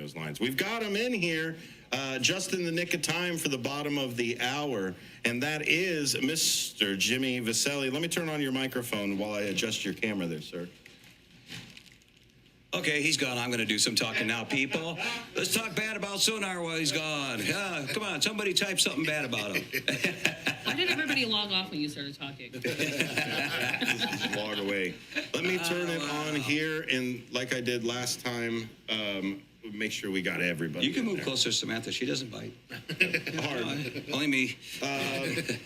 those lines. We've got him in here just in the nick of time for the bottom of the hour, and that is Mr. Jimmy Vasselli. Let me turn on your microphone while I adjust your camera there, sir. Okay, he's gone. I'm going to do some talking now, people. Let's talk bad about Sonar while he's gone. Yeah, come on, somebody type something bad about him. Why did everybody log off when you started talking? Just log away. Let me turn it on here, and like I did last time, make sure we got everybody. You can move closer, Samantha. She doesn't bite. Hard. Only me.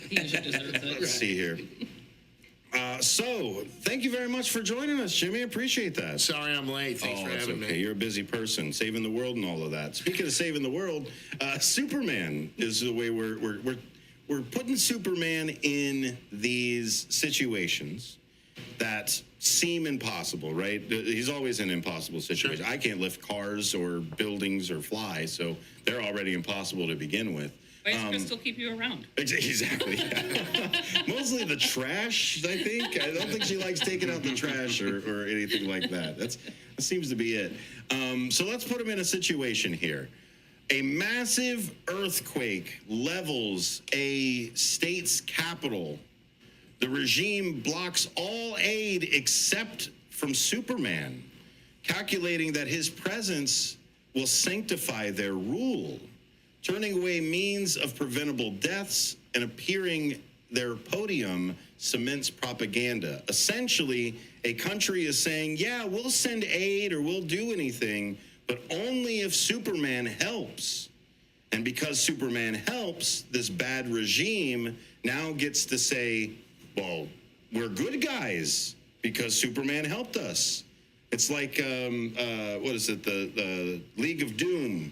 He usually deserves it. Let's see here. So, thank you very much for joining us, Jimmy. Appreciate that. Sorry I'm late. Thanks for having me. You're a busy person, saving the world and all of that. Speaking of saving the world, Superman is the way we're putting Superman in these situations that seem impossible, right? He's always in impossible situations. Sure. I can't lift cars or buildings or fly, so they're already impossible to begin with. Why does Crystal keep you around? Exactly. Mostly the trash, I think. I don't think she likes taking out the trash or anything like that. That seems to be it. So let's put him in a situation here. A massive earthquake levels a state's capital. The regime blocks all aid except from Superman, calculating that his presence will sanctify their rule. Turning away means of preventable deaths and appearing their podium cements propaganda. Essentially, a country is saying, yeah, we'll send aid or we'll do anything, but only if Superman helps. And because Superman helps, this bad regime now gets to say, well, we're good guys because Superman helped us. It's like, what is it, the League of Doom.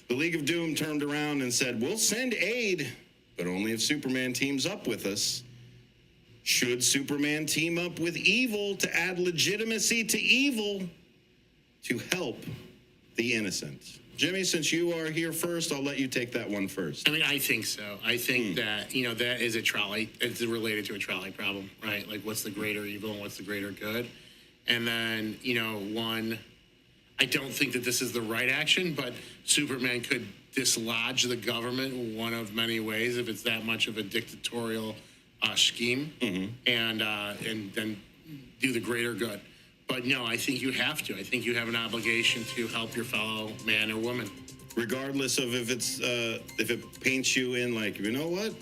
The League of Doom turned around and said, we'll send aid, but only if Superman teams up with us. Should Superman team up with evil to add legitimacy to evil to help the innocent? Jimmy, since you are here first, I'll let you take that one first. I mean, I think so. I think that, that is it's related to a trolley problem, right? Like, what's the greater evil and what's the greater good? And then, I don't think that this is the right action, but Superman could dislodge the government one of many ways if it's that much of a dictatorial scheme, and then do the greater good. But no, I think you have to. I think you have an obligation to help your fellow man or woman, regardless of if it paints you in like, you know what,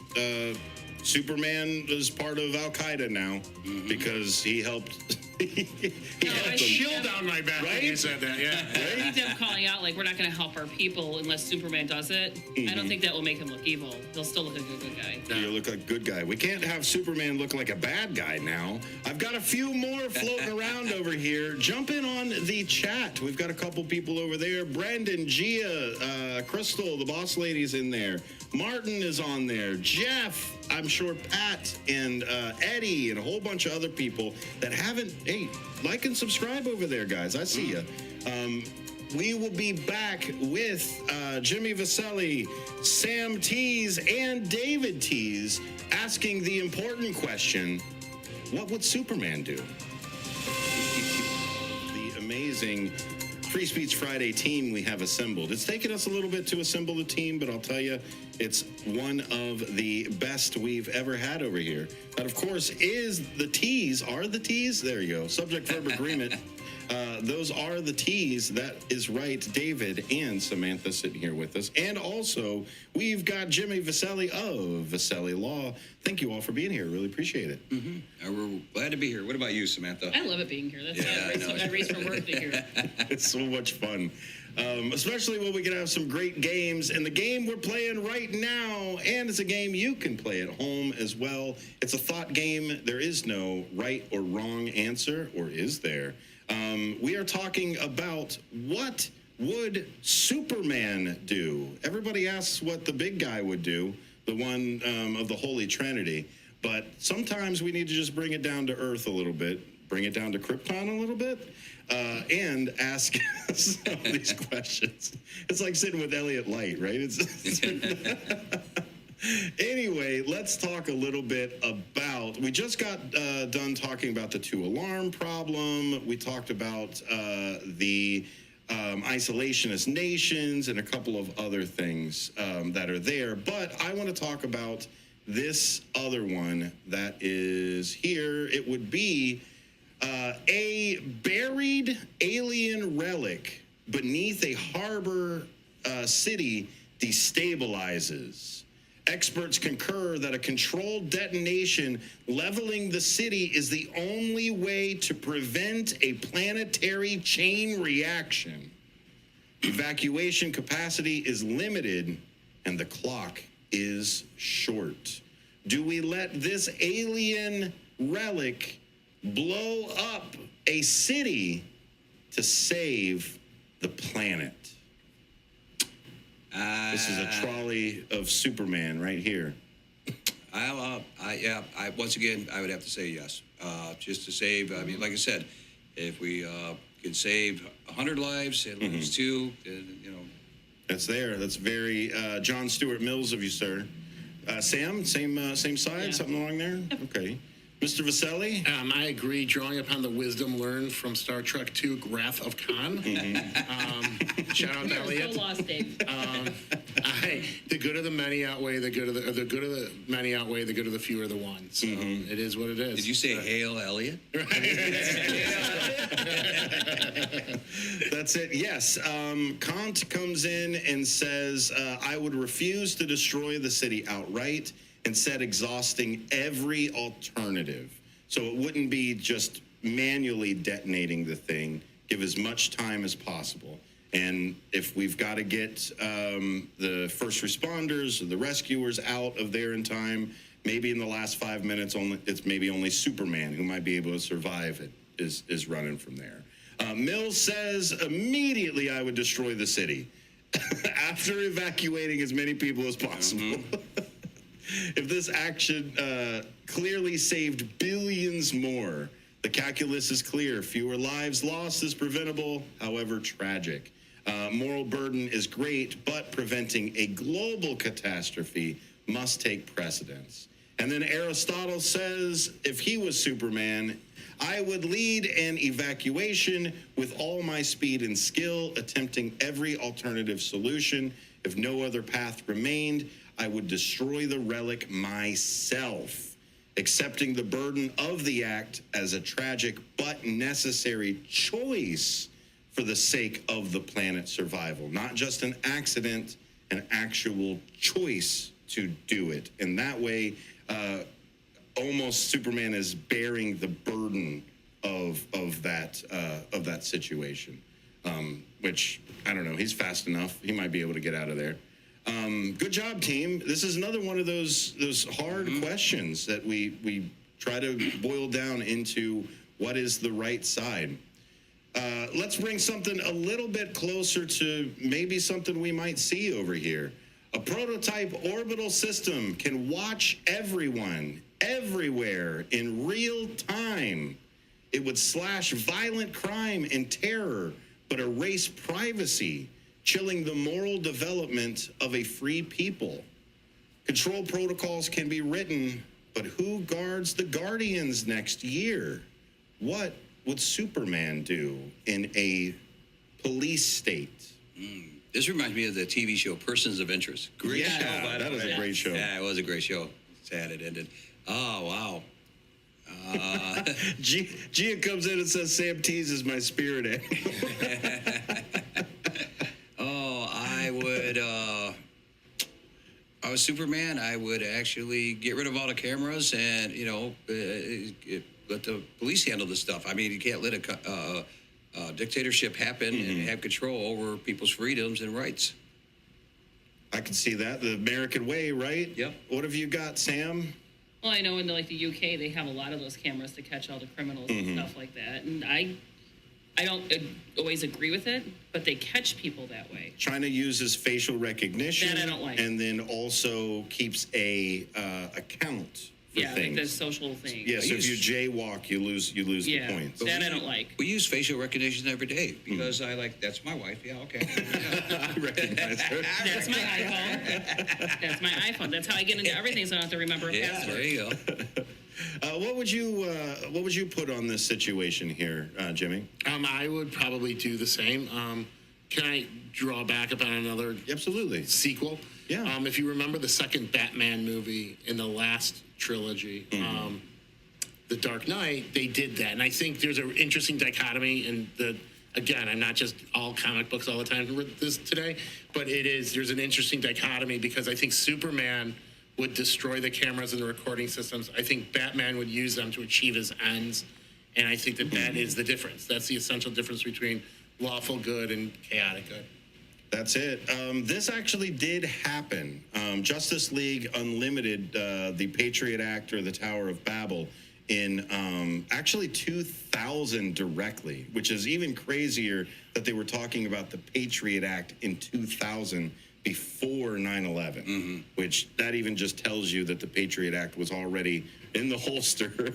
Superman is part of Al Qaeda now because he helped. I chill down my back when you said that. Yeah, I think them calling out like we're not going to help our people unless Superman does it. I don't think that will make him look evil. He'll still look like a good guy. He'll look like a good guy. We can't have Superman look like a bad guy now. I've got a few more floating around over here. Jump in on the chat. We've got a couple people over there. Brandon, Gia, Crystal, the boss lady's in there. Martin is on there. Jeff, I'm sure Pat and Eddie and a whole bunch of other people that haven't. Hey, like and subscribe over there, guys. I see you. We will be back with Jimmy Vasselli, Sam Tees, and David Tees asking the important question, what would Superman do? The amazing Free Speech Friday team we have assembled. It's taken us a little bit to assemble the team, but I'll tell you, it's one of the best we've ever had over here. That, of course, is the T's. Are the T's? There you go. Subject verb agreement. Those are the T's. That is right. David and Samantha sitting here with us. And also, we've got Jimmy Vasselli of Vasselli Law. Thank you all for being here. Really appreciate it. We're glad to be here. What about you, Samantha? I love it being here. That's I race from work to here. It's so much fun. Especially when we can have some great games. And the game we're playing right now, and it's a game you can play at home as well. It's a thought game. There is no right or wrong answer, or is there? We are talking about what would Superman do? Everybody asks what the big guy would do, the one of the Holy Trinity. But sometimes we need to just bring it down to earth a little bit, bring it down to Krypton a little bit, and ask some of these questions. It's like sitting with Elliot Light, right? Anyway, let's talk a little bit about, we just got done talking about the 2-alarm problem. We talked about the isolationist nations and a couple of other things that are there. But I want to talk about this other one that is here. It would be a buried alien relic beneath a harbor city destabilizes. Experts concur that a controlled detonation leveling the city is the only way to prevent a planetary chain reaction. Evacuation capacity is limited and the clock is short. Do we let this alien relic blow up a city to save the planet? This is a trolley of Superman right here. Once again, I would have to say yes. Just to save, I mean, like I said, if we can save 100 lives and lose 2, you know. That's there. That's very John Stuart Mills of you, sir. Sam, same side, something along there? Okay. Mr. Vasselli? I agree, drawing upon the wisdom learned from Star Trek II, Wrath of Khan. Shout out to Elliot. So lost, Dave. The good of the many outweigh the good of the good of the many outweigh the good of the few or the one. So it is what it is. Did you say hail, Elliot? That's it. Yes. Kant comes in and says, I would refuse to destroy the city outright, instead exhausting every alternative. So it wouldn't be just manually detonating the thing, give as much time as possible. And if we've got to get the first responders or the rescuers out of there in time, maybe in the last 5 minutes, it's maybe only Superman who might be able to survive it is running from there. Mills says, immediately I would destroy the city after evacuating as many people as possible. If this action clearly saved billions more, the calculus is clear. Fewer lives lost is preventable, however tragic. Moral burden is great, but preventing a global catastrophe must take precedence. And then Aristotle says, if he was Superman, I would lead an evacuation with all my speed and skill, attempting every alternative solution. If no other path remained, I would destroy the relic myself, accepting the burden of the act as a tragic but necessary choice for the sake of the planet's survival. Not just an accident, an actual choice to do it. And that way, almost Superman is bearing the burden of that situation, which, I don't know, he's fast enough. He might be able to get out of there. Good job, team. This is another one of those hard questions that we try to boil down into what is the right side. Let's bring something a little bit closer to maybe something we might see over here. A prototype orbital system can watch everyone, everywhere, in real time. It would slash violent crime and terror, but erase privacy, chilling the moral development of a free people. Control protocols can be written, but who guards the Guardians next year? What would Superman do in a police state? This reminds me of the TV show Persons of Interest. Great show, by the that way. is a great show. Yeah, it was a great show. Sad it ended. Oh, wow. Gia comes in and says, Sam teases my spirit animal. I was Superman, I would actually get rid of all the cameras and, let the police handle this stuff. I mean, you can't let a dictatorship happen and have control over people's freedoms and rights. I can see that. The American way, right? Yep. What have you got, Sam? Well, I know in the UK they have a lot of those cameras to catch all the criminals and stuff like that. And I don't always agree with it, but they catch people that way. China uses facial recognition. That I don't like. And then also keeps a account for Yeah, things. like the social thing. Yeah, so if you jaywalk, you lose the points. That I don't like. We use facial recognition every day because that's my wife. Yeah, okay. I recognize her. That's my iPhone. That's my iPhone. That's how I get into everything, so I don't have to remember a Yeah, password. there you go. What would you put on this situation here, Jimmy? I would probably do the same. Can I draw back about another Absolutely. sequel? Yeah. If you remember the second Batman movie in the last trilogy, The Dark Knight, they did that. And I think there's an interesting dichotomy in again, I'm not just all comic books all the time with this today, but there's an interesting dichotomy because I think Superman would destroy the cameras and the recording systems. I think Batman would use them to achieve his ends. And I think that is the difference. That's the essential difference between lawful good and chaotic good. That's it. This actually did happen. Justice League Unlimited, the Patriot Act or the Tower of Babel, in actually 2000 directly, which is even crazier that they were talking about the Patriot Act in 2000 before 9/11, which that even just tells you that the Patriot Act was already in the holster,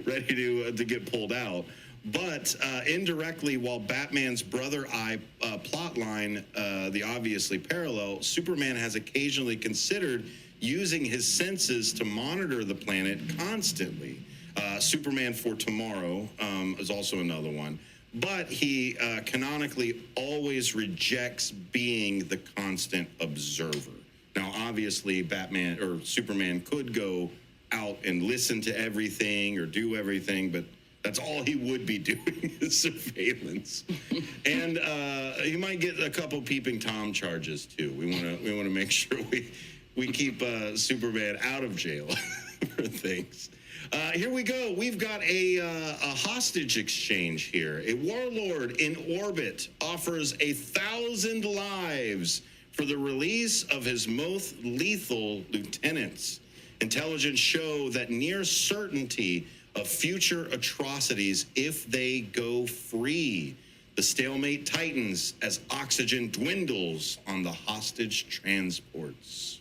ready to get pulled out. But indirectly, while Batman's brother eye plot line, the obviously parallel, Superman has occasionally considered using his senses to monitor the planet constantly. Superman for Tomorrow is also another one. But he canonically always rejects being the constant observer. Now, obviously, Batman or Superman could go out and listen to everything or do everything, but that's all he would be doing is surveillance. And he might get a couple peeping Tom charges too. We want to make sure we keep Superman out of jail for things. Here we go. We've got a hostage exchange here. A warlord in orbit offers 1,000 lives for the release of his most lethal lieutenants. Intelligence show that near certainty of future atrocities if they go free. The stalemate tightens as oxygen dwindles on the hostage transports.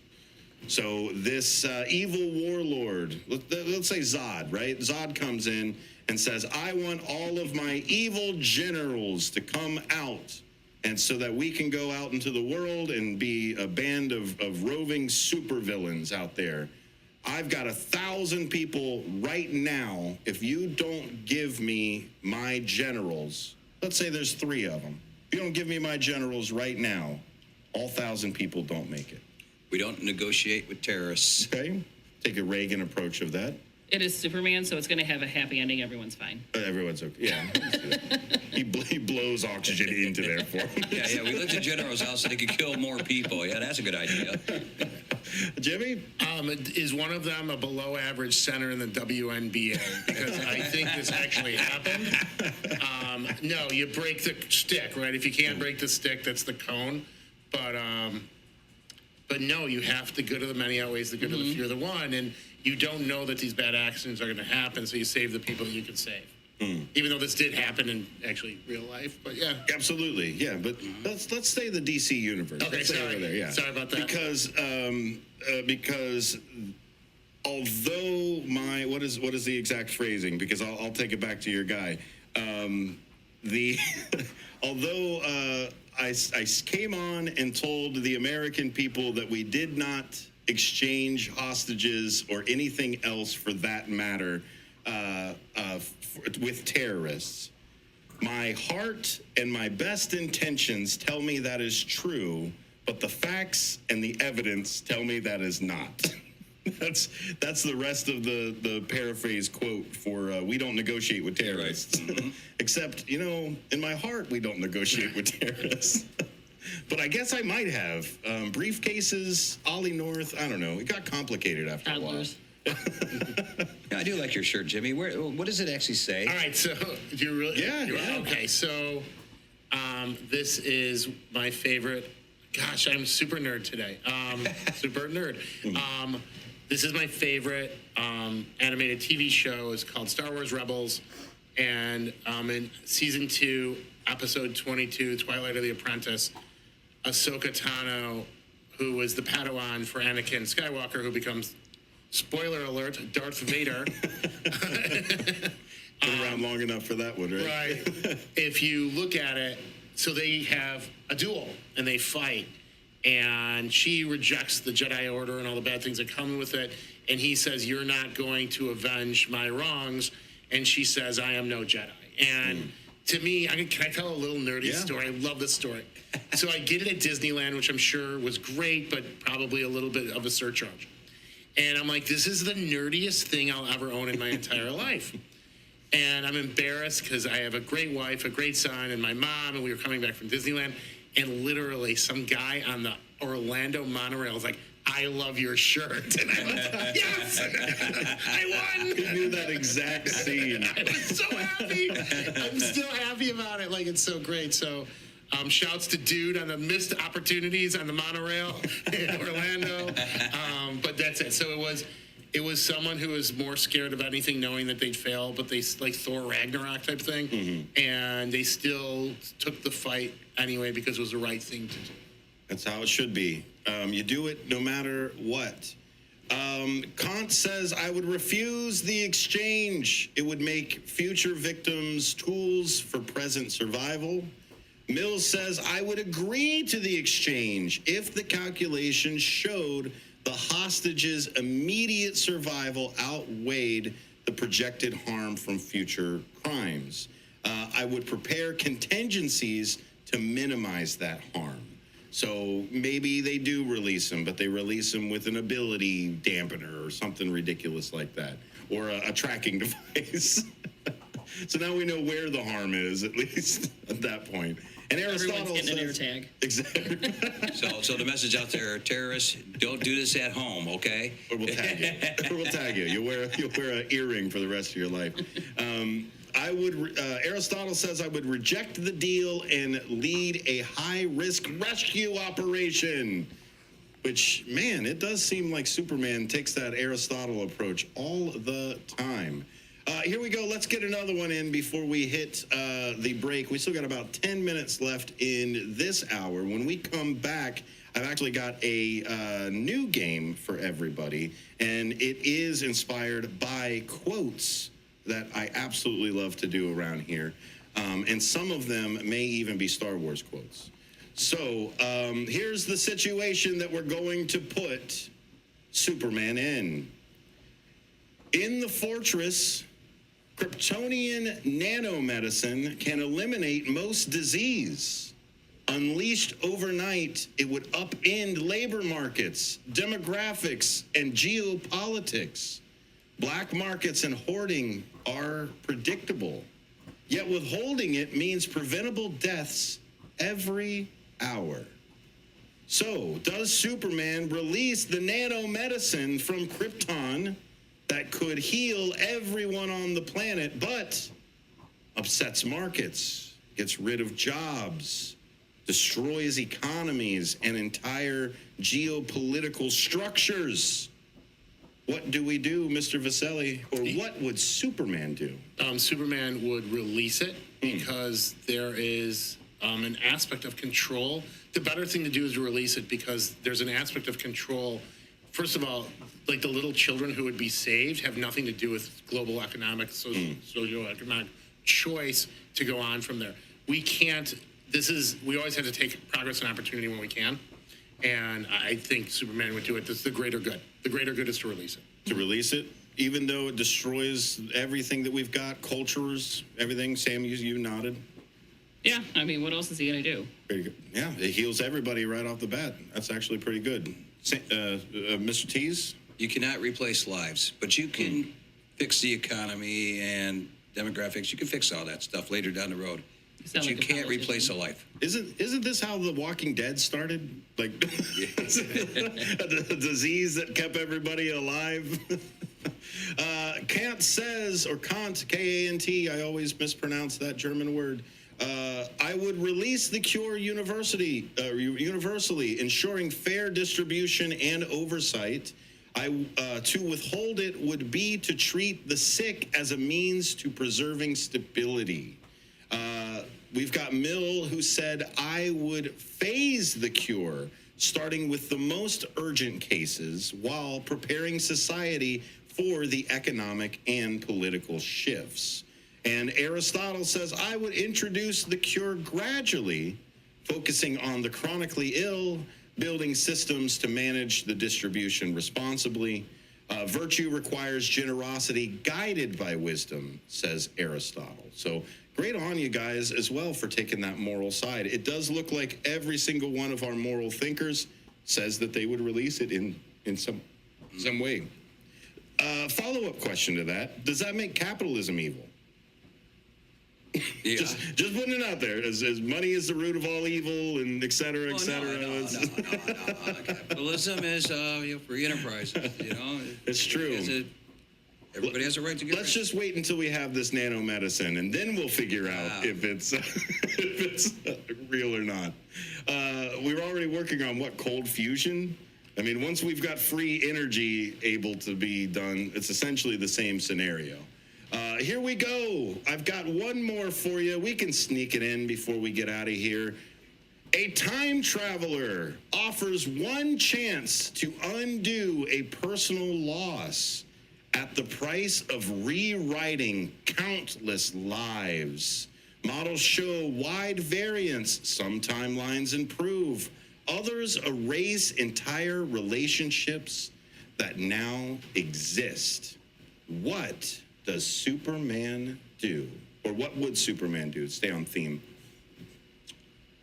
So this evil warlord, let's say Zod, right? Zod comes in and says, I want all of my evil generals to come out, and so that we can go out into the world and be a band of roving supervillains out there. I've got 1,000 people right now. If you don't give me my generals, let's say there's 3 of them. If you don't give me my generals right now, all 1,000 people don't make it. We don't negotiate with terrorists. Okay? Take a Reagan approach of that. It is Superman, so it's going to have a happy ending. Everyone's fine. Everyone's okay. Yeah. He blows oxygen into there for him. Yeah. We looked at General's house so they could kill more people. Yeah, that's a good idea. Jimmy? Is one of them a below average center in the WNBA? Because I think this actually happened. No, you break the stick, right? If you can't break the stick, that's the cone. But no, you have the good of the many outweighs the good of the few of the one, and you don't know that these bad accidents are going to happen, so you save the people that you can save. Even though this did happen in actually real life, but yeah. Absolutely, yeah. But let's stay in the DC universe. Okay, let's stay sorry. over there, yeah. Sorry about that. Because although what is the exact phrasing? Because I'll take it back to your guy. Although I came on and told the American people that we did not exchange hostages or anything else for that matter with terrorists. My heart and my best intentions tell me that is true, but the facts and the evidence tell me that is not. That's the rest of the paraphrase quote for we don't negotiate with terrorists. Right. Except, in my heart, we don't negotiate with terrorists. But I guess I might have. Briefcases, Ollie North, I don't know. It got complicated after a while. I do like your shirt, Jimmy. What does it actually say? All right, so do you really? Yeah. Okay, so this is my favorite. Gosh, I'm super nerd today. Super nerd. This is my favorite animated TV show. It's called Star Wars Rebels, and in season 2, episode 22, Twilight of the Apprentice, Ahsoka Tano, who was the Padawan for Anakin Skywalker, who becomes, spoiler alert, Darth Vader. Been around long enough for that one, right? Right. If you look at it, so they have a duel and they fight, and she rejects the Jedi Order and all the bad things that come with it, and he says, "You're not going to avenge my wrongs," and she says, "I am no Jedi." And to me, can I tell a little nerdy story? I love this story. So I get it at Disneyland, which I'm sure was great, but probably a little bit of a surcharge. And I'm like, this is the nerdiest thing I'll ever own in my entire life. And I'm embarrassed because I have a great wife, a great son, and my mom, and we were coming back from Disneyland. And literally, some guy on the Orlando monorail was like, "I love your shirt." And I was, yes, I won. You knew that exact scene. I was so happy. I'm still happy about it. Like, it's so great. So, shouts to Dude on the missed opportunities on the monorail in Orlando. But that's it. So it was someone who was more scared of anything, knowing that they'd fail, but they like Thor Ragnarok type thing, and they still took the fight anyway because it was the right thing to do. That's how it should be. You do it no matter what. Kant says, "I would refuse the exchange. It would make future victims tools for present survival." Mills says, "I would agree to the exchange if the calculation showed the hostages' immediate survival outweighed the projected harm from future crimes. I would prepare contingencies to minimize that harm." So maybe they do release him, but they release him with an ability dampener or something ridiculous like that, or a tracking device. So now we know where the harm is, at least at that point. And Aristotle Everyone's getting says, an air tag. Exactly. So the message out there, terrorists, don't do this at home, okay? Or we'll tag you. Or we'll tag you. You'll wear an earring for the rest of your life. Aristotle says, "I would reject the deal and lead a high-risk rescue operation." Which, man, it does seem like Superman takes that Aristotle approach all the time. Here we go. Let's get another one in before we hit the break. We still got about 10 minutes left in this hour. When we come back, I've actually got a new game for everybody, and it is inspired by quotes that I absolutely love to do around here. And some of them may even be Star Wars quotes. So here's the situation that we're going to put Superman in. In the fortress, Kryptonian nanomedicine can eliminate most disease. Unleashed overnight, it would upend labor markets, demographics, and geopolitics. Black markets and hoarding are predictable. Yet withholding it means preventable deaths every hour. So, does Superman release the nanomedicine from Krypton that could heal everyone on the planet, but upsets markets, gets rid of jobs, destroys economies and entire geopolitical structures? What do we do, Mr. Vasselli? Or what would Superman do? Superman would release it because there is an aspect of control. The better thing to do is to release it because there's an aspect of control. First of all, like the little children who would be saved have nothing to do with global economic, socioeconomic choice to go on from there. We can't, we always have to take progress and opportunity when we can. And I think Superman would do it. That's the greater good. The greater good is to release it. To release it, even though it destroys everything that we've got, cultures, everything. Sam, you nodded. Yeah, I mean, what else is he going to do? Pretty good. Yeah, it heals everybody right off the bat. That's actually pretty good. Mr. Tease? You cannot replace lives, but you can fix the economy and demographics. You can fix all that stuff later down the road. But you can't replace a life. Isn't this how The Walking Dead started? Like a disease that kept everybody alive? Kant says, or Kant, K-A-N-T, I always mispronounce that German word. I would release the cure universally, ensuring fair distribution and oversight. To withhold it would be to treat the sick as a means to preserving stability. We've got Mill, who said, I would phase the cure, starting with the most urgent cases while preparing society for the economic and political shifts. And Aristotle says, I would introduce the cure gradually, focusing on the chronically ill, building systems to manage the distribution responsibly. Virtue requires generosity guided by wisdom, says Aristotle. So great on you guys as well for taking that moral side. It does look like every single one of our moral thinkers says that they would release it in some way. Follow-up question to that: does that make capitalism evil? Yeah. Just putting it out there, as money is the root of all evil, and et cetera, et cetera. No. Capitalism is free enterprise. It's true. Everybody has a right to get Let's rich. just wait until we have this nanomedicine, and then we'll figure out if it's real or not. We're already working on cold fusion. I mean, once we've got free energy able to be done, it's essentially the same scenario. Here we go. I've got one more for you. We can sneak it in before we get out of here. A time traveler offers one chance to undo a personal loss at the price of rewriting countless lives. Models show wide variance. Some timelines improve. Others erase entire relationships that now exist. What does Superman do? Or what would Superman do? Stay on theme.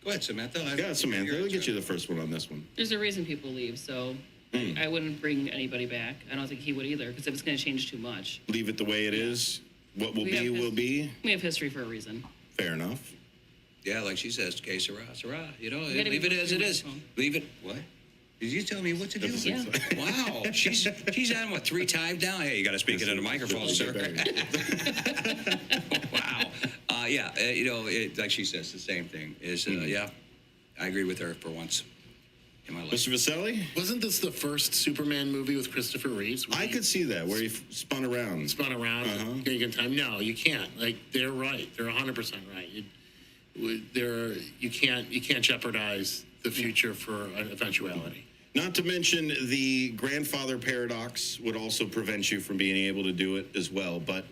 Go ahead, Samantha. Yeah, Samantha, we'll get you the first one on this one. There's a reason people leave, so I wouldn't bring anybody back. I don't think he would either, because if it's going to change too much. Leave it the way it is. What will We be, have will be. We have history for a reason. Fair enough. Yeah, like she says, okay, Sarah. gotta Leave be it as it more is. careful. Leave it. What? Did you tell me what to do? Yeah. Wow. She's on 3 times now? Hey, you got to speak into the microphone, sir. Wow. Like she says, the same thing. Yeah, I agree with her for once in my life. Mr. Vasselli? Wasn't this the first Superman movie with Christopher Reeves? I could see that, where he spun around. Spun around, getting in time. No, you can't. Like, they're right. They're 100% right. You can't jeopardize the future for an eventuality. Not to mention the grandfather paradox would also prevent you from being able to do it as well. But,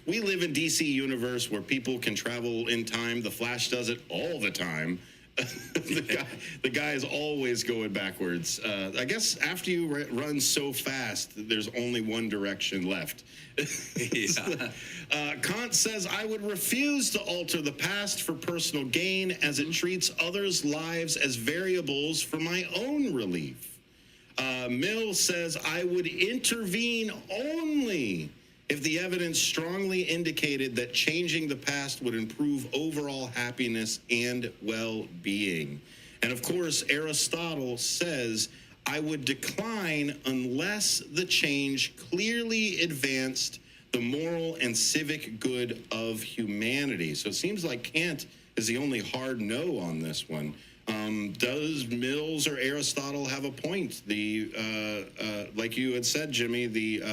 we live in DC universe where people can travel in time. The Flash does it all the time. the guy is always going backwards. I guess after you run so fast, there's only one direction left. Kant says, I would refuse to alter the past for personal gain, as it treats others' lives as variables for my own relief. Mill says, I would intervene only if the evidence strongly indicated that changing the past would improve overall happiness and well-being. And of course, Aristotle says, I would decline unless the change clearly advanced the moral and civic good of humanity. So it seems like Kant is the only hard no on this one. Does Mills or Aristotle have a point? Like you had said, Jimmy, the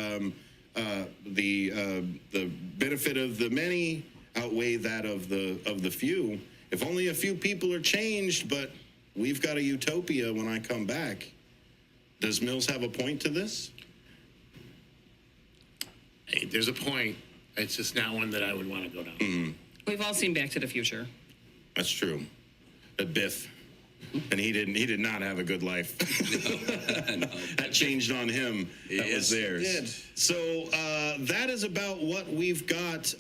benefit of the many outweigh that of the few. If only a few people are changed, but we've got a utopia when I come back. Does Mills have a point to this? Hey, there's a point. It's just not one that I would want to go down. Mm-hmm. We've all seen Back to the Future. That's true. Biff. And he did not have a good life. No. That changed on him. That was theirs. It did. So that is about what we've got.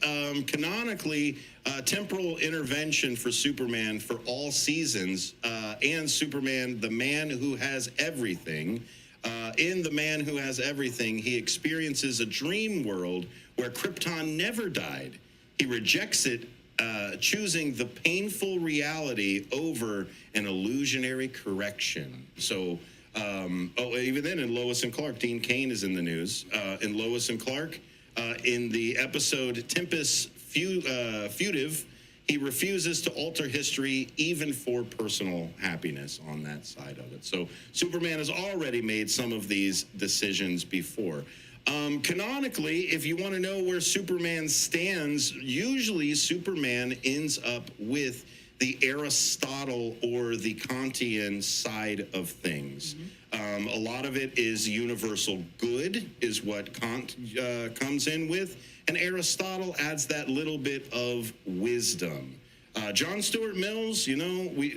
Canonically, temporal intervention for Superman for all seasons, and Superman, the man who has everything. In The Man Who Has Everything, he experiences a dream world where Krypton never died. He rejects it, choosing the painful reality over an illusionary correction. So, even then in Lois and Clark, Dean Cain is in the news. In Lois and Clark, in the episode Tempest Fugitive, he refuses to alter history even for personal happiness on that side of it. So Superman has already made some of these decisions before. Canonically, if you want to know where Superman stands, usually Superman ends up with the Aristotle or the Kantian side of things. A lot of it is universal good, is what Kant comes in with, and Aristotle adds that little bit of wisdom. John Stuart Mills,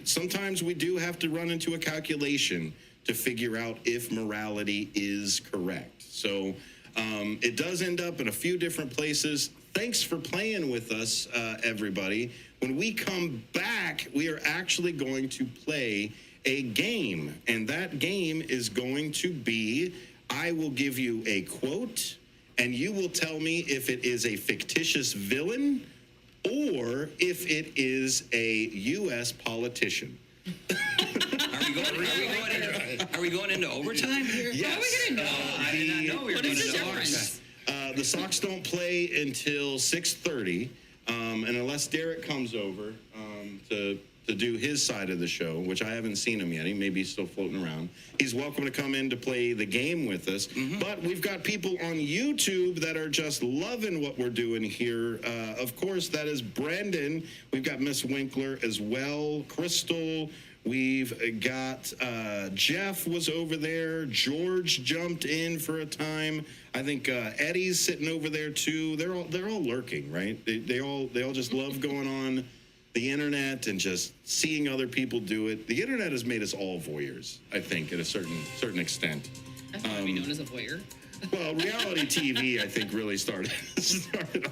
sometimes we do have to run into a calculation to figure out if morality is correct. So it does end up in a few different places. Thanks for playing with us, everybody. When we come back, we are actually going to play a game, and that game is going to be, I will give you a quote, and you will tell me if it is a fictitious villain or if it is a U.S. politician. Are we going into overtime here? Yes. How are we gonna know? I did not know we were What going is the into overtime. difference? The Sox don't play until 6:30, and unless Derek comes over to do his side of the show, which I haven't seen him yet. He may be still floating around. He's welcome to come in to play the game with us. But we've got people on YouTube that are just loving what we're doing here. Of course, that is Brandon. We've got Miss Winkler as well. Crystal. We've got Jeff was over there. George jumped in for a time. I think Eddie's sitting over there too. They're all lurking, right? They all just love going on the internet and just seeing other people do it. The internet has made us all voyeurs, I think, at a certain extent. I want to be known as a voyeur. Well, reality TV, I think, really started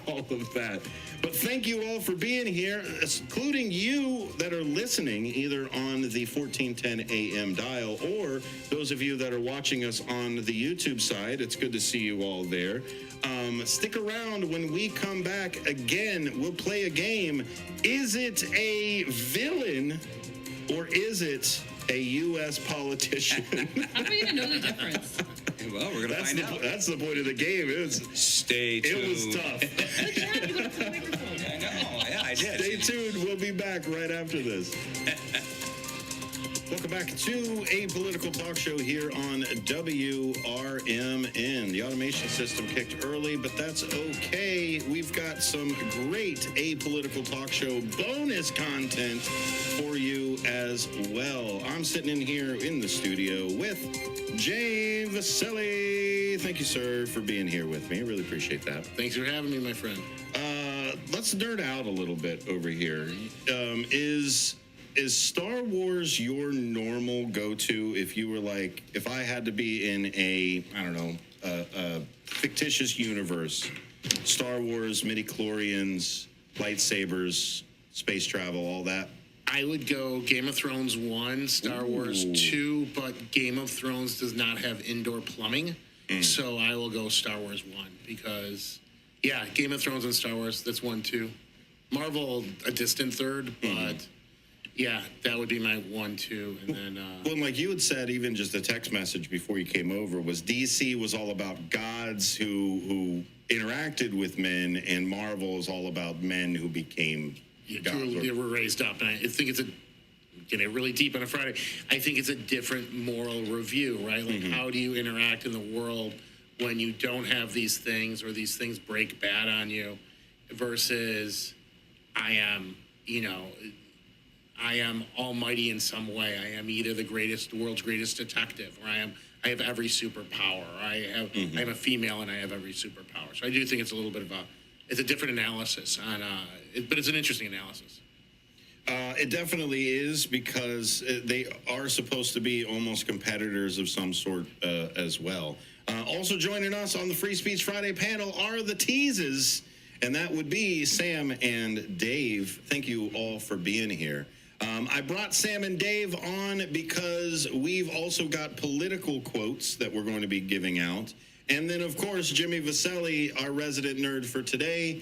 all of that. But thank you all for being here, including you that are listening either on the 1410 AM dial or those of you that are watching us on the YouTube side. It's good to see you all there. Stick around. When we come back again, we'll play a game. Is it a villain or is it a U.S. politician? How are we gonna know the difference? Well, we're going to find out. That's the point of the game. Stay tuned. It was tough. Yeah, you went to the microphone. I know. Yeah, I did. Stay tuned. We'll be back right after this. Welcome back to a political talk show here on WRMN. The automation system kicked early, but that's okay. We've got some great apolitical talk show bonus content for you as well. I'm sitting in here in the studio with Jay Vasselli. Thank you, sir, for being here with me. I really appreciate that. Thanks for having me, my friend. Let's nerd out a little bit over here. Is Star Wars your normal go-to if you were like, if I had to be in a fictitious universe, Star Wars, midichlorians, lightsabers, space travel, all that? I would go Game of Thrones 1, Star Wars 2, but Game of Thrones does not have indoor plumbing. So I will go Star Wars 1 because, yeah, Game of Thrones and Star Wars, that's 1, 2. Marvel, a distant third, but... Yeah, that would be my 1, 2, and then... Well, like you had said, even just a text message before you came over, was DC was all about gods who interacted with men, and Marvel is all about men who became gods. They were raised up, and I think it's getting really deep on a Friday. I think it's a different moral review, right? Like, how do you interact in the world when you don't have these things, or these things break bad on you, versus I am almighty in some way. I am either the world's greatest detective, or I have every superpower. I'm a female and I have every superpower. So I do think it's a little bit of it's a different analysis on, but it's an interesting analysis. It definitely is, because they are supposed to be almost competitors of some sort as well. Also joining us on the Free Speech Friday panel are the Teases, and that would be Sam and Dave. Thank you all for being here. I brought Sam and Dave on because we've also got political quotes that we're going to be giving out. And then, of course, Jimmy Vasselli, our resident nerd for today,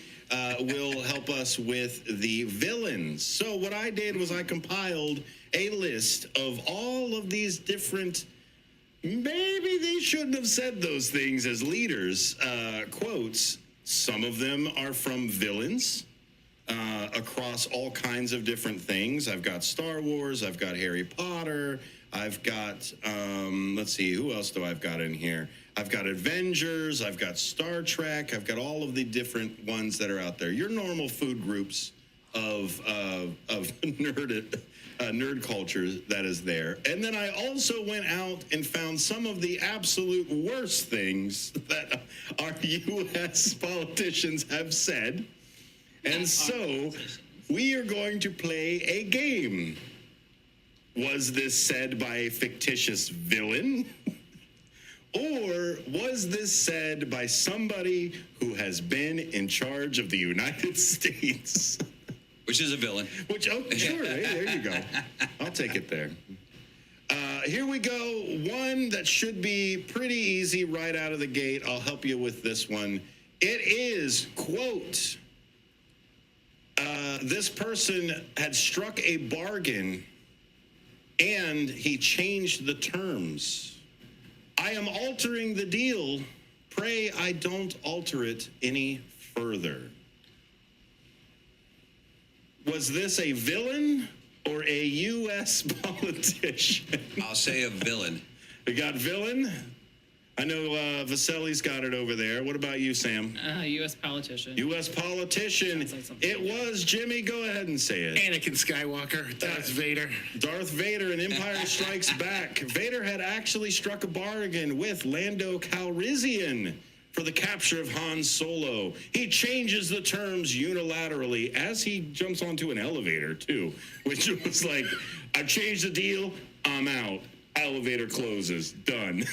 will help us with the villains. So what I did was I compiled a list of all of these different, maybe they shouldn't have said those things as leaders, quotes. Some of them are from villains. Across all kinds of different things. I've got Star Wars, I've got Harry Potter, I've got, let's see, who else do I've got in here? I've got Avengers, I've got Star Trek, I've got all of the different ones that are out there. Your normal food groups of nerd culture that is there. And then I also went out and found some of the absolute worst things that our U.S. politicians have said. And so we are going to play a game. Was this said by a fictitious villain? Or was this said by somebody who has been in charge of the United States? Which is a villain. Which, oh, sure, hey, there you go. I'll take it there. Here we go. One that should be pretty easy right out of the gate. I'll help you with this one. It is, quote, this person had struck a bargain and he changed the terms. I am altering the deal. Pray I don't alter it any further. Was this a villain or a U.S. politician? I'll say a villain. We got villain. I know Vasselli's got it over there. What about you, Sam? U.S. politician. U.S. politician. Sounds like something It was Jimmy. Go ahead and say it. Anakin Skywalker, Darth Vader. Darth Vader in Empire Strikes Back. Vader had actually struck a bargain with Lando Calrissian for the capture of Han Solo. He changes the terms unilaterally as he jumps onto an elevator, too, which was like, I've changed the deal, I'm out. Elevator closes, done.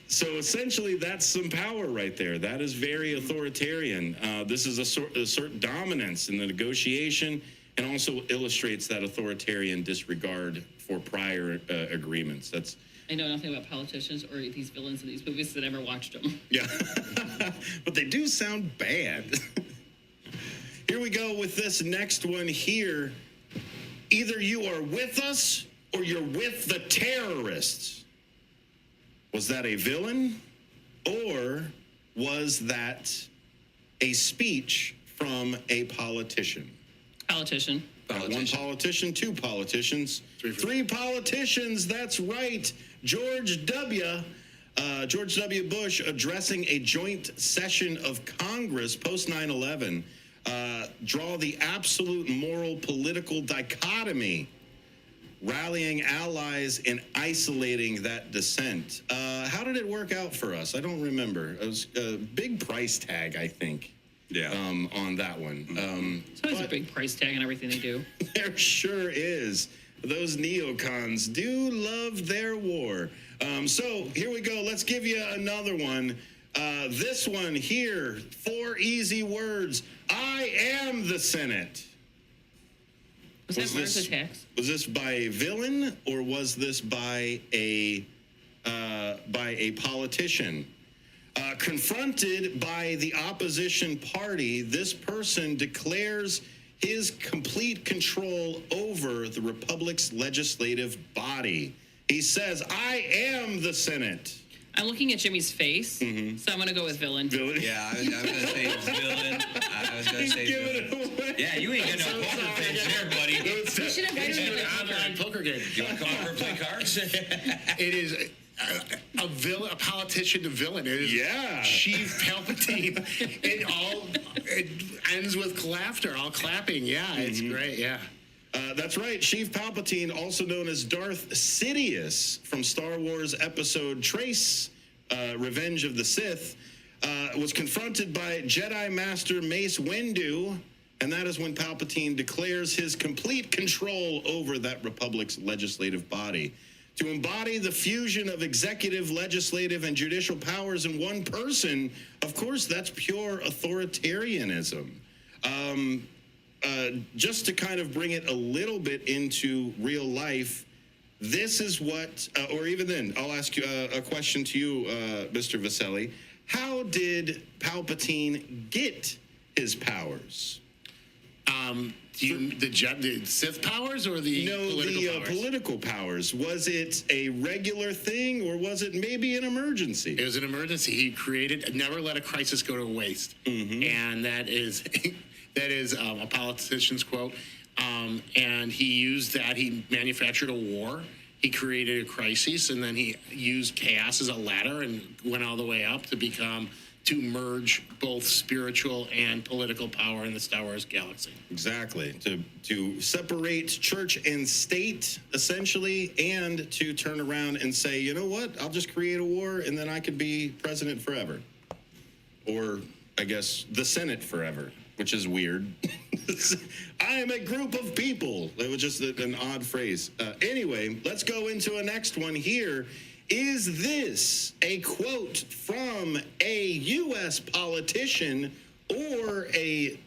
So essentially, that's some power right there. That is very authoritarian. This is a certain dominance in the negotiation, and also illustrates that authoritarian disregard for prior agreements. That's I know nothing about politicians or these villains in these movies that I never watched them. yeah, but they do sound bad. Here we go with this next one here. Either you are with us or you're with the terrorists. Was that a villain, or was that a speech from a politician? Politician. One politician, two politicians, three politicians. That's right. George W. Bush addressing a joint session of Congress post 9/11 draw the absolute moral political dichotomy, rallying allies and isolating that dissent. How did it work out for us? I don't remember. It was a big price tag, I think. Yeah. On that one. It's always a big price tag on everything they do. There sure is. Those neocons do love their war. So here we go. Let's give you another one. This one here, 4 easy words. I am the Senate. Was that Mars Attacks? Was this by a villain, or was this by a politician? Confronted by the opposition party, this person declares his complete control over the republic's legislative body. He says, I am the Senate. I'm looking at Jimmy's face, so I'm going to go with villain. Villain. Yeah, I was going to say villain. I was going to say Giving villain. it away. Yeah, you ain't got no poker face there, buddy. We should have invited him to the Online poker game. You want to come over and play cards? It is a villain, a politician to villain. It is Yeah. Chief Palpatine. It ends with laughter, all clapping. Yeah, it's great. Yeah. That's right. Chief Palpatine, also known as Darth Sidious from Star Wars episode Trace, Revenge of the Sith, was confronted by Jedi Master Mace Windu, and that is when Palpatine declares his complete control over that Republic's legislative body. To embody the fusion of executive, legislative, and judicial powers in one person, of course, that's pure authoritarianism. Just to kind of bring it a little bit into real life, this is what, or even then, I'll ask you a question to you, Mr. Vasselli. How did Palpatine get his powers? The Sith powers or the political powers? Political powers. Was it a regular thing, or was it maybe an emergency? It was an emergency. He created, never let a crisis go to waste. And that is a politician's quote. And he used that. He manufactured a war. He created a crisis, and then he used chaos as a ladder and went all the way up to merge both spiritual and political power in the Star Wars galaxy. Exactly. To separate church and state, essentially, and to turn around and say, you know what, I'll just create a war and then I could be president forever. Or, I guess, the Senate forever, which is weird. I am a group of people. It was just an odd phrase. Anyway, let's go into a next one here. Is this a quote from a U.S. politician or a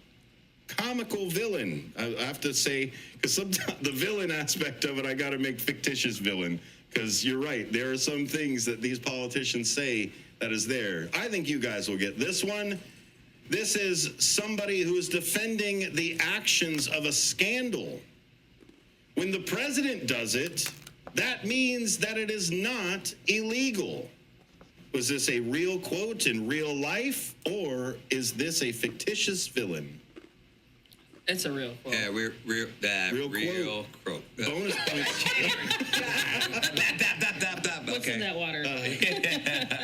comical villain? I have to say, because sometimes the villain aspect of it, I got to make fictitious villain, because you're right. There are some things that these politicians say that is there. I think you guys will get this one. This is somebody who is defending the actions of a scandal. When the president does it, that means that it is not illegal. Was this a real quote in real life, or is this a fictitious villain? It's a real quote. Yeah, real quote. Bonus points. What's in that water?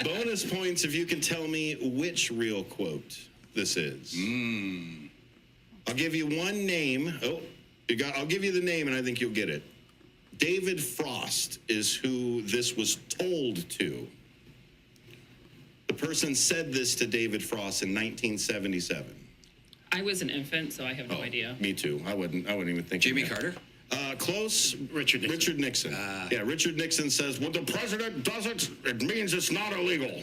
Bonus points if you can tell me which real quote this is. I'll give you one name. I'll give you the name, and I think you'll get it. David Frost is who this was told to. The person said this to David Frost in 1977. I was an infant, so I have no idea. Me too. I wouldn't even think. Jimmy of that. Carter? Close. Richard Nixon. Yeah, Richard Nixon says, when the president does it, it means it's not illegal.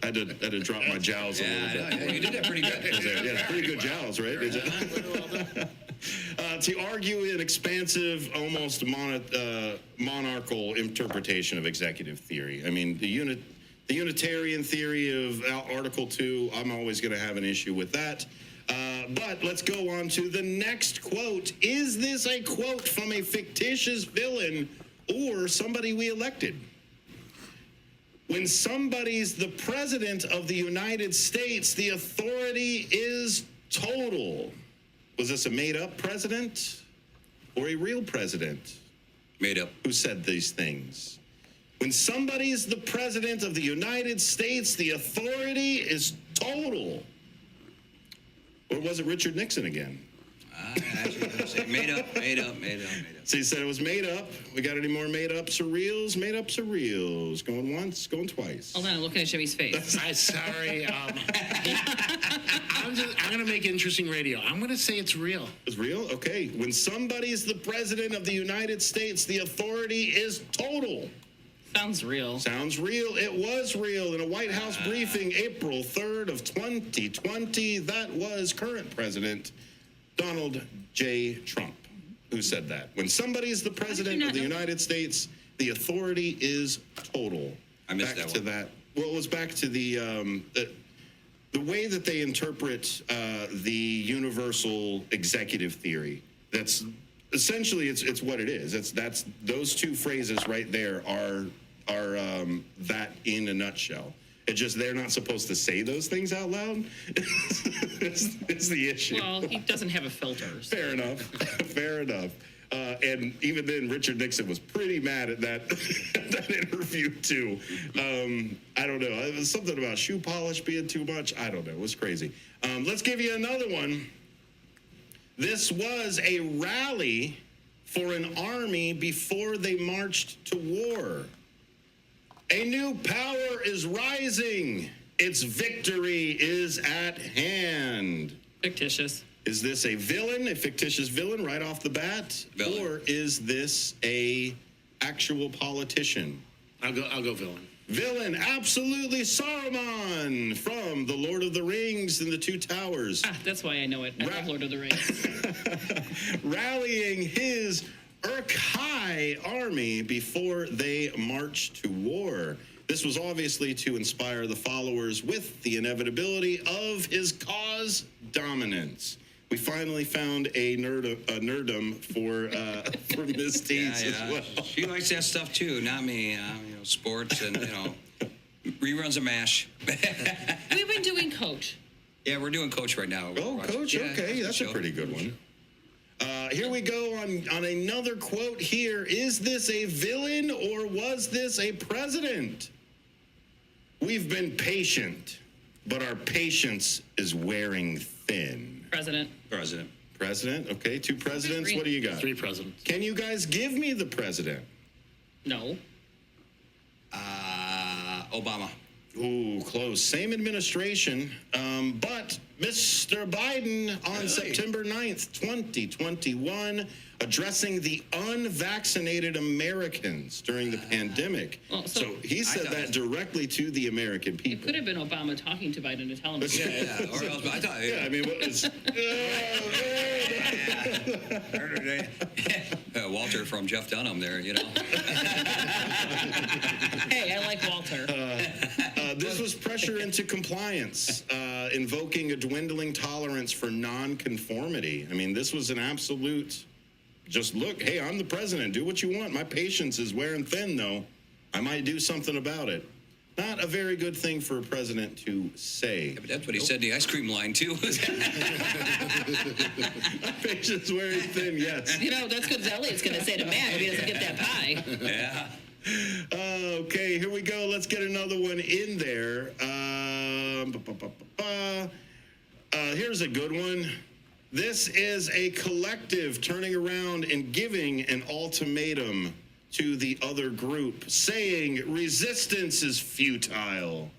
I had to drop my jowls a little bit. Yeah, you did that pretty good. Yeah, pretty good jowls, right? To argue an expansive, almost monarchical interpretation of executive theory. I mean, the Unitarian theory of Article 2, I'm always going to have an issue with that. But let's go on to the next quote. Is this a quote from a fictitious villain or somebody we elected? When somebody's the president of the United States, the authority is total. Was this a made-up president or a real president? Made up. Who said these things? When somebody's the president of the United States, the authority is total. Or was it Richard Nixon again? Actually, I say made up. So you said it was made up. We got any more made-ups or reals? Made-ups or reals? Going once, going twice. Hold on, I'm looking at Jimmy's face. I'm sorry. I'm going to make interesting radio. I'm going to say it's real. It's real? Okay. When somebody's the president of the United States, the authority is total. Sounds real. Sounds real. It was real. In a White House briefing, April 3rd of 2020, that was current President Donald J. Trump who said that. When somebody's the president of the United States, the authority is total. I missed back that to one. that. Well, it was back to the way that they interpret the universal executive theory. That's essentially it's what it is. That's those two phrases right there are that in a nutshell. It just they're not supposed to say those things out loud. it's the issue. Well, he doesn't have a filter. So. Fair enough. Fair enough. And even then, Richard Nixon was pretty mad at that that interview too. I don't know. It was something about shoe polish being too much. I don't know. It was crazy. Let's give you another one. This was a rally for an army before they marched to war. A new power is rising. Its victory is at hand. Fictitious. Is this a villain, a fictitious villain right off the bat? Villain. Or is this a actual politician? I'll go villain. Villain, absolutely Saruman from The Lord of the Rings and the Two Towers. That's why I know it. I love Lord of the Rings. Rallying his Uruk-hai army before they marched to war. This was obviously to inspire the followers with the inevitability of his cause dominance. We finally found a nerdum for Miss Teets as well. She likes that stuff too, not me. Sports and reruns of MASH. We've been doing Coach. Yeah, we're doing Coach right now. Oh, Coach, Yeah, okay, that's a show. pretty good one. Here we go on another quote here. Is this a villain or was this a president? We've been patient, but our patience is wearing thin. President. President, okay, two presidents. What do you got? 3 presidents. Can you guys give me the president? No. Obama. Ooh, close. Same administration, but Mr. Biden on September 9th, 2021, addressing the unvaccinated Americans during the pandemic. Well, so so he said that directly to the American It people. could have been Obama talking to Biden to tell him. Yeah. Or else, I thought. Yeah, I mean, what is... Walter from Jeff Dunham there, you know. Hey, I like Walter. This was pressure into compliance, invoking a dwindling tolerance for nonconformity. I mean, this was an absolute, just look, hey, I'm the president, do what you want. My patience is wearing thin, though. I might do something about it. Not a very good thing for a president to say. Yeah, but that's what he said in the ice cream line, too. My patience wearing thin, yes. You know, that's because Elliot's going to say to Matt if he doesn't get that pie. Yeah. Okay, here we go. Let's get another one in there. Here's a good one. This is a collective turning around and giving an ultimatum to the other group, saying resistance is futile.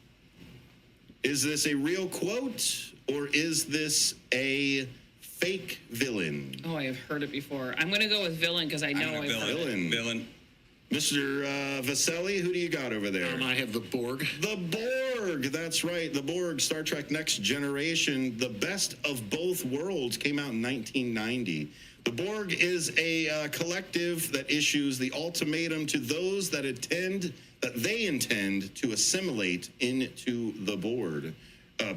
Is this a real quote, or is this a fake villain? Oh, I have heard it before. I'm going to go with villain because I know I've heard it. Villain. Mr. Vasselli, who do you got over there? I have the Borg. The Borg, that's right. The Borg, Star Trek Next Generation, the best of both worlds, came out in 1990. The Borg is a collective that issues the ultimatum to those that they intend to assimilate into the Borg.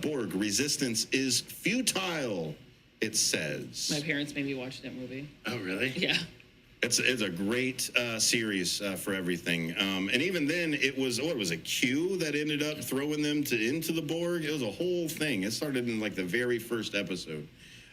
Borg, resistance is futile, it says. My parents made me watch that movie. Oh, really? Yeah. It's a great series for everything. And even then, it was a Q that ended up throwing them into the Borg. It was a whole thing. It started in like the very first episode.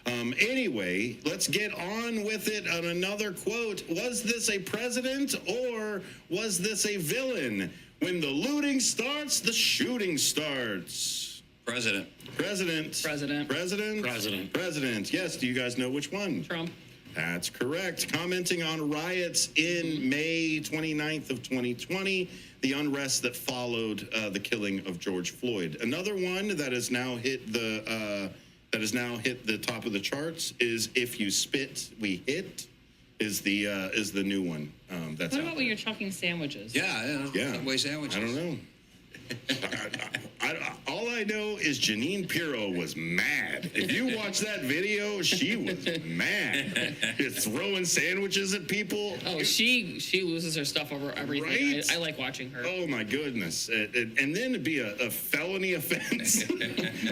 Anyway, let's get on with it on another quote. Was this a president or was this a villain? When the looting starts, the shooting starts. President. President. President. President. President. President. Yes, do you guys know which one? Trump. That's correct. Commenting on riots in May 29th of 2020, the unrest that followed the killing of George Floyd. Another one that has now hit the top of the charts is "If You Spit, We Hit." Is the new one. That's What out about when you're chucking sandwiches? Yeah. Subway sandwiches. I don't know. All I know is Janine Pirro was mad. If you watch that video, she was mad. Just throwing sandwiches at people. Oh, she loses her stuff over everything. Right? I like watching her. Oh my goodness! And then to be a felony offense,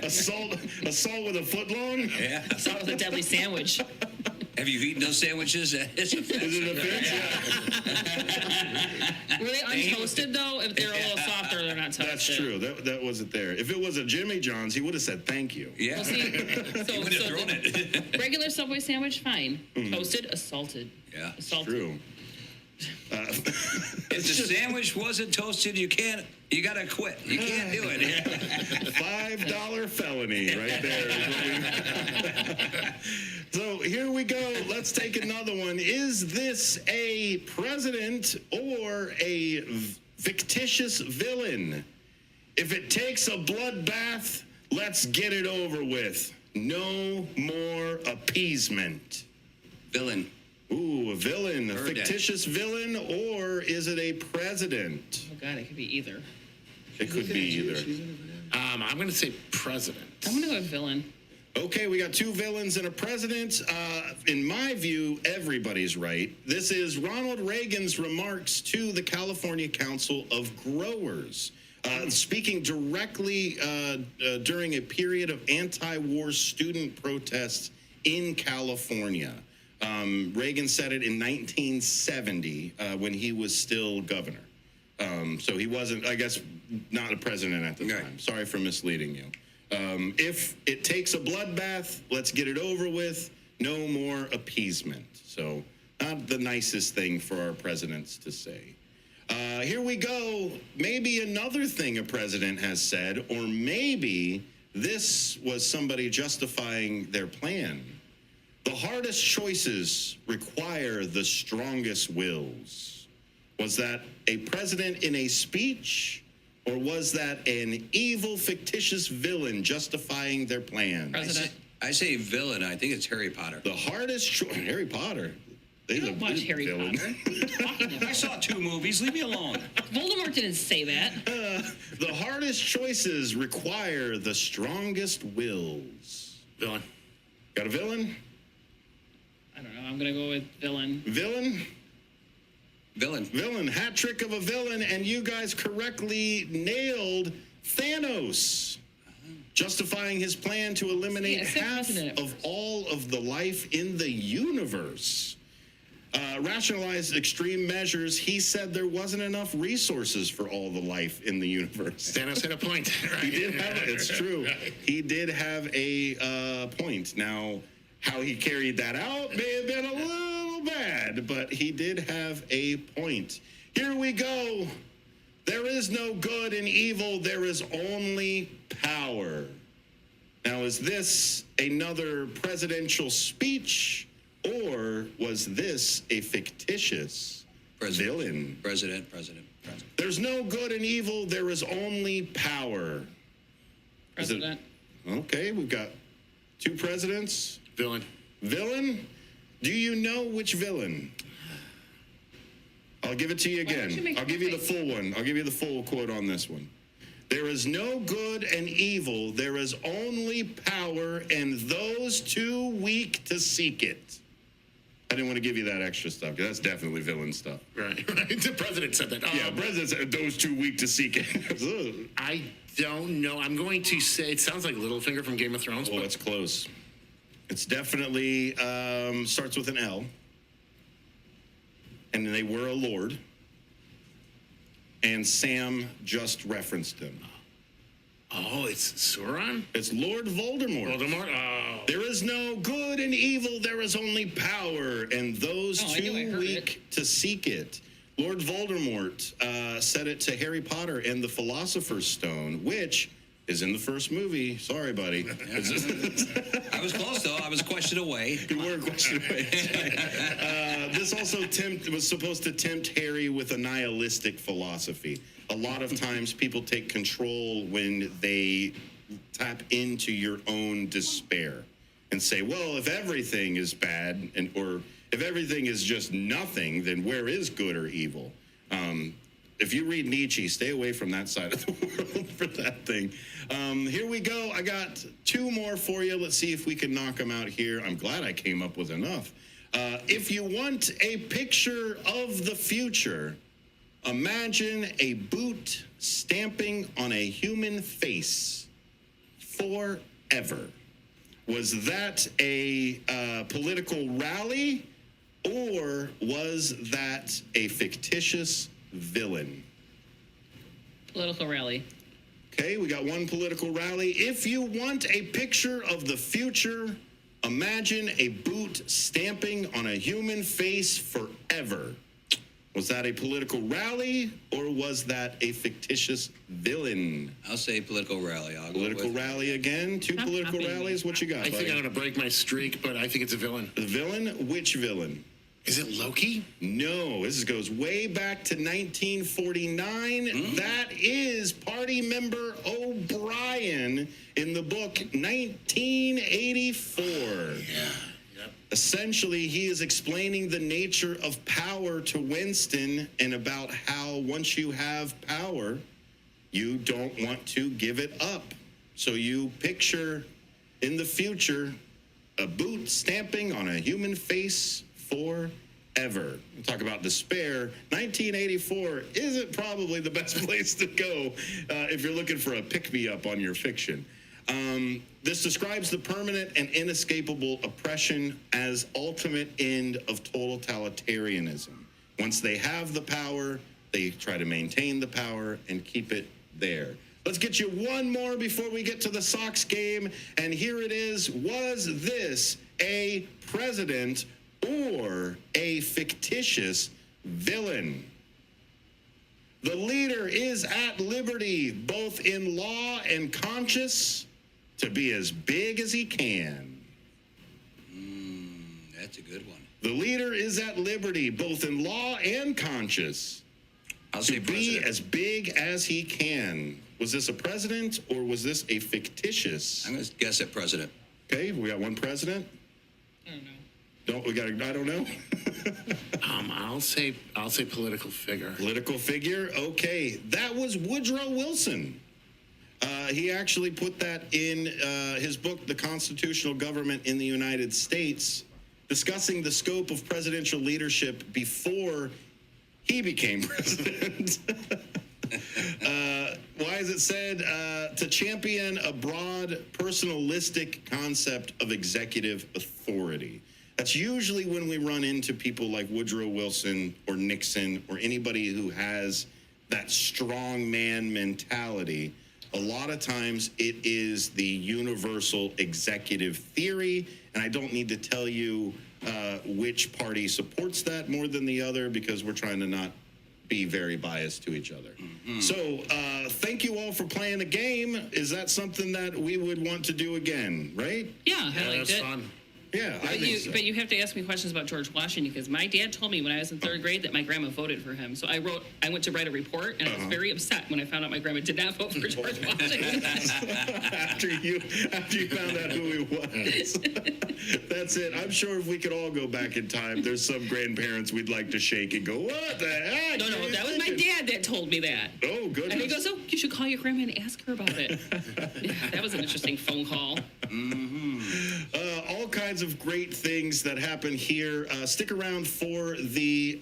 assault with a footlong. Yeah. Saw it with a deadly sandwich. Have you eaten those sandwiches? Is it an offense? Yeah. Were they untoasted though? If they're a little softer, they're not toasted. That's true. That wasn't there. If it was a Jimmy John's, he would have said thank you. Yeah. Well, see, so Would have thrown the it. regular Subway sandwich, fine. Toasted, assaulted. Yeah. Assaulted. True. If the sandwich wasn't toasted, you gotta quit. You can't do it. $5 felony right there. So here we go. Let's take another one. Is this a president or a fictitious villain? If it takes a bloodbath, let's get it over with. No more appeasement. Villain. Ooh, a villain, a Heard that. fictitious villain, or is it a president? Oh God, it could be either. It could be either. I'm going to say president. I'm gonna go with villain. Okay, we got two villains and a president. In my view, everybody's right. This is Ronald Reagan's remarks to the California Council of Growers, speaking directly during a period of anti-war student protests in California. Reagan said it in 1970 when he was still governor. So he wasn't, I guess, not a president at the Right. time. Sorry for misleading you. If it takes a bloodbath, let's get it over with. No more appeasement. So not the nicest thing for our presidents to say. Here we go. Maybe another thing a president has said, or maybe this was somebody justifying their plan. The hardest choices require the strongest wills. Was that a president in a speech, or was that an evil, fictitious villain justifying their plan? President. I say villain. I think it's Harry Potter. The hardest choice. Harry Potter. They I don't watch Harry villain. Potter. What are you talking I about? saw 2 movies. Leave me alone. Voldemort didn't say that. The hardest choices require the strongest wills. Villain. Got a villain? I don't know. I'm gonna go with villain. Villain? Villain. Villain. Hat trick of a villain, and you guys correctly nailed Thanos. Justifying his plan to eliminate Yeah, half President. of all of the life in the universe. Rationalized extreme measures, he said there wasn't enough resources for all the life in the universe. Thanos had a point. He did have, it's true. He did have a point. Now, how he carried that out may have been a little bad, but he did have a point. Here we go. There is no good and evil, there is only power. Now, is this another presidential speech, or was this a fictitious villain? President. There's no good and evil, there is only power. Is it- President. Okay, we've got 2 presidents. Villain. Villain? Do you know which villain? I'll give it to you Why don't you again. make I'll give you the your full one. I'll give you the full quote on this one. There is no good and evil. There is only power, and those too weak to seek it. I didn't want to give you that extra stuff, because that's definitely villain stuff. Right. The president said that. Yeah, president said those too weak to seek it. I don't know. I'm going to say it sounds like Littlefinger from Game of Thrones. Well, But it's close. It's definitely starts with an L. And they were a lord. And Sam just referenced him. oh, it's Sauron? It's Lord Voldemort. Voldemort? Oh. There is no good and evil, there is only power, and those Oh, I knew I too heard weak to seek it. Lord Voldemort said it to Harry Potter and the Philosopher's Stone, which is in the first movie. Sorry, buddy. I was close, though. I was a question away. You were a question away. This also was supposed to tempt Harry with a nihilistic philosophy. A lot of times people take control when they tap into your own despair and say, well, if everything is bad or if everything is just nothing, then where is good or evil? If you read Nietzsche, stay away from that side of the world for that thing. Here we go. I got 2 more for you. Let's see if we can knock them out here. I'm glad I came up with enough. If you want a picture of the future, imagine a boot stamping on a human face forever. Was that a political rally, or was that a fictitious villain? Political rally. Okay, we got 1 political rally. If you want a picture of the future, imagine a boot stamping on a human face forever. Was that a political rally, or was that a fictitious villain? I'll say political rally. I'll Political go with rally again? 2 I'm political happy. rallies? What you got, I think buddy? I'm going to break my streak, but I think it's a villain. The villain? Which villain? Is it Loki? No, this goes way back to 1949. That is party member O'Brien in the book 1984. Yep. Essentially, he is explaining the nature of power to Winston and about how once you have power, you don't want to give it up. So you picture in the future a boot stamping on a human face forever. Talk about despair. 1984 isn't probably the best place to go if you're looking for a pick-me-up on your fiction. This describes the permanent and inescapable oppression as ultimate end of totalitarianism. Once they have the power, they try to maintain the power and keep it there. Let's get you 1 more before we get to the Sox game. And here it is. Was this a president or a fictitious villain? The leader is at liberty, both in law and conscience, to be as big as he can. That's a good one. The leader is at liberty, both in law and conscience, I'll say to be president. as big as he can. Was this a president or was this a fictitious? I'm going to guess at president. Okay, we got one president. I don't know. Don't we got? I don't know. I'll say political figure. Political figure. Okay, that was Woodrow Wilson. He actually put that in his book, The Constitutional Government in the United States, discussing the scope of presidential leadership before he became president. Why is it said to champion a broad, personalistic concept of executive authority? That's usually when we run into people like Woodrow Wilson or Nixon or anybody who has that strong man mentality. A lot of times it is the universal executive theory, and I don't need to tell you which party supports that more than the other because we're trying to not be very biased to each other. Mm-hmm. So thank you all for playing the game. Is that something that we would want to do again, right? Yeah, I liked That's it. fun. Yeah, I But think so. but you have to ask me questions about George Washington because my dad told me when I was in third grade that my grandma voted for him. So I went to write a report, and I was very upset when I found out my grandma did not vote for George Washington. after you found out who he was. That's it. I'm sure if we could all go back in time, there's some grandparents we'd like to shake and go, what the heck? No, that was my dad that told me that. Oh, goodness. And he goes, oh, you should call your grandma and ask her about it. Yeah, that was an interesting phone call. All kinds of great things that happen here. Stick around for the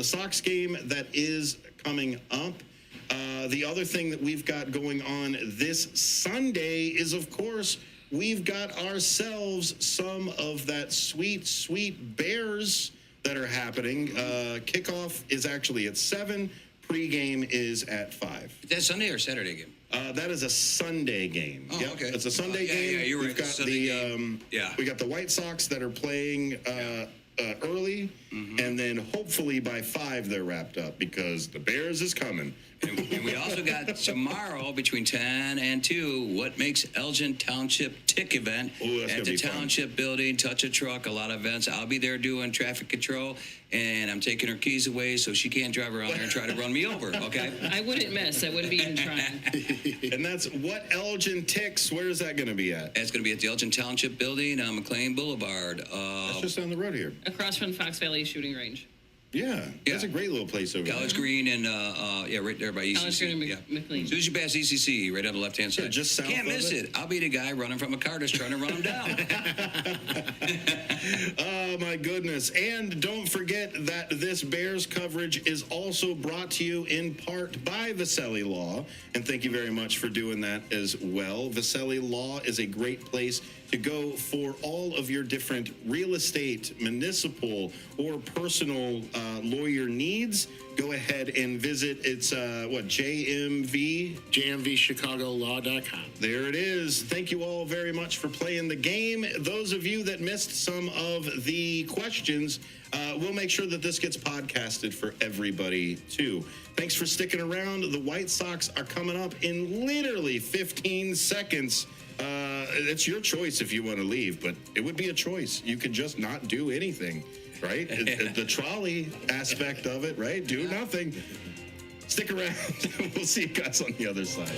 Sox game that is coming up. The other thing that we've got going on this Sunday is, of course, we've got ourselves some of that sweet, sweet Bears that are happening. Kickoff is actually at 7. Pregame is at 5. Is that Sunday or Saturday game? That is a Sunday game. Oh, Yep, okay. it's a Sunday game. Yeah, you're We've right, got Sunday game. we got the White Sox that are playing early, and then hopefully by 5 they're wrapped up because the Bears is coming. And we also got tomorrow between 10 and 2, What Makes Elgin Township Tick event Ooh, that's at gonna the be fun. Township building, Touch a Truck, a lot of events. I'll be there doing traffic control, and I'm taking her keys away so she can't drive around there and try to run me over, okay? I wouldn't miss. I wouldn't be even trying. And that's What Elgin Ticks. Where is that going to be at? It's going to be at the Elgin Township building on McLean Boulevard. It's just down the road here. Across from Fox Valley Shooting Range. Yeah, that's a great little place over College there. Green and, right there by ECC. College Green and yeah. McLean. As soon as you pass ECC, right on the left-hand side. just south Can't of miss it. it. I'll be the guy running from a car just trying to run him down. Oh, my goodness. And don't forget that this Bears coverage is also brought to you in part by Vasselli Law. And thank you very much for doing that as well. Vasselli Law is a great place to go for all of your different real estate, municipal, or personal lawyer needs. Go ahead and visit. It's JMVChicagoLaw.com. There it is. Thank you all very much for playing the game. Those of you that missed some of the questions, we'll make sure that this gets podcasted for everybody too. Thanks for sticking around. The White Sox are coming up in literally 15 seconds. It's your choice if you want to leave, but it would be a choice. You could just not do anything, right? The trolley aspect of it, right? Do nothing. Stick around. We'll see you guys on the other side.